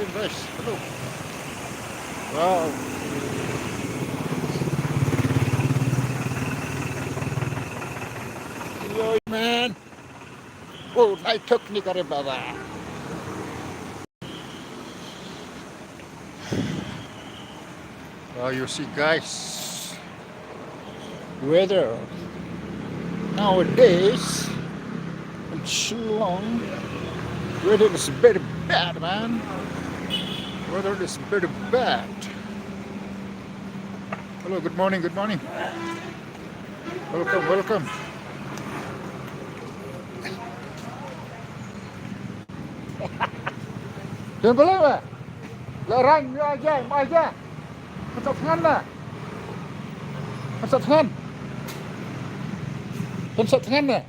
doing, guys? Hello. Wow. Yo, man. Oh, night technique, are baba. Wow, you see, guys, weather nowadays in Shillong, weather is very bad, man. Weather is very bad. Hello, good morning, good morning. Welcome, welcome. Jangan boleh, larang ni aja, mai aja. Pencet tangan lah. Pencet tangan. Pencet tangan lah.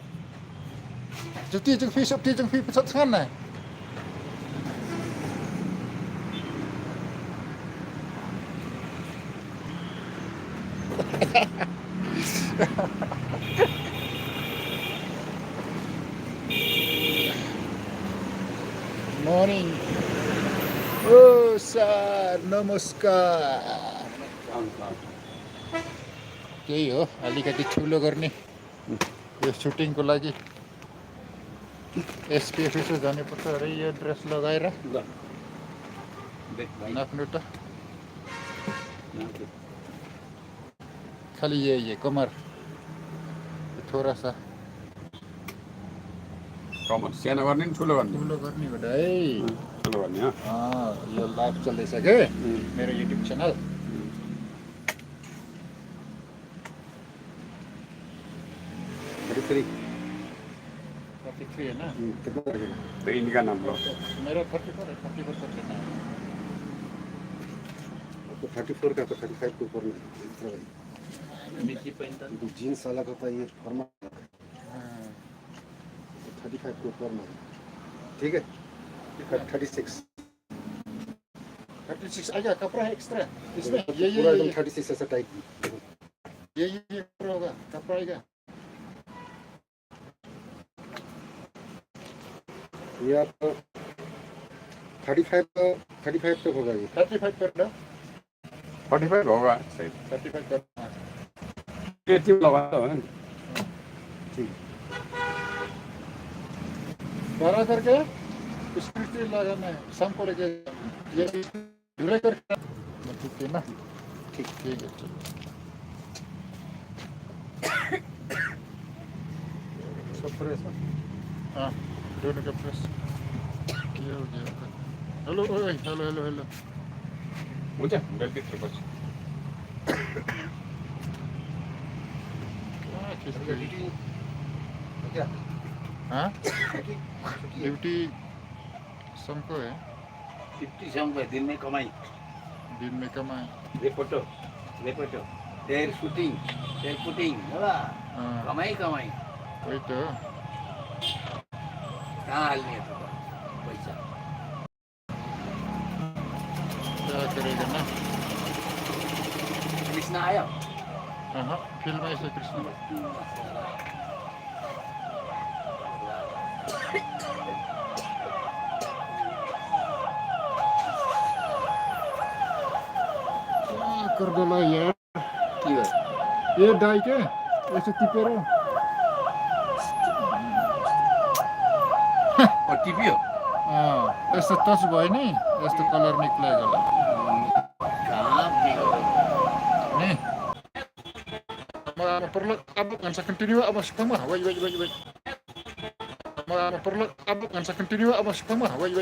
Jadi jeng fi pencet tangan lah. Morning. Oh, sir, namaskar. त्यही हो अलिकति ठुलो गर्ने यो सुटिङको लागि SPF यसो जानुपर्छ अरे यो dress लगाएर नाप्नु त खालि ये कमर थोड़ा सा कमर सानो गर्ने नि ठुलो गर्ने ठुलो गर्ने हो है ठुलो गर्ने यो लाइभ चल्दैछ के मेरो युट्युब च्यानल है ना तो इनका नाम लो मेरा 34 है 34 परसेंट है आपको 34 का तो 35 के ऊपर में जीन्स वाला का तो ये फॉर्मल 35 के ऊपर में ठीक है 36 आएगा कपड़ा है एक्स्ट्रा इसमें ये एकदम 36 ऐसा टाइप ये कपड़ा होगा कपड़ा आएगा ये आपको 35 तक होगा ये 35 कर दो 45 होगा सही 35 कर ये टीम लगा तो है ठीक बड़ा करके स्क्रिप्ट लगाना है सम को लेके ये ढूंढे करके ठीक है ना ठीक है सब फ्रेश है हाँ दोनों का फ्रेश किया हो गया हेलो हेलो मुझे गलती से बस क्या हाँ ड्यूटी सबको है 50 सम पे दिन में कमाई रिपोर्टो देर शूटिंग देर पुटिंग बोला कमाई वही तो कहाँ हालनी है तो पैसा क्या करेगा ना कृष्णा आया हाँ फिल्म ऐसे कृष्ण कर दो ला यार ये डाई के ऐसे टिपेर और टिपियो यस्तो टच भयो नि यस्तो कलर निक्लेको कहाँ बिगो नि perlu abuk nggak bisa continue apa semua wait perlu abuk nggak bisa continue apa semua wait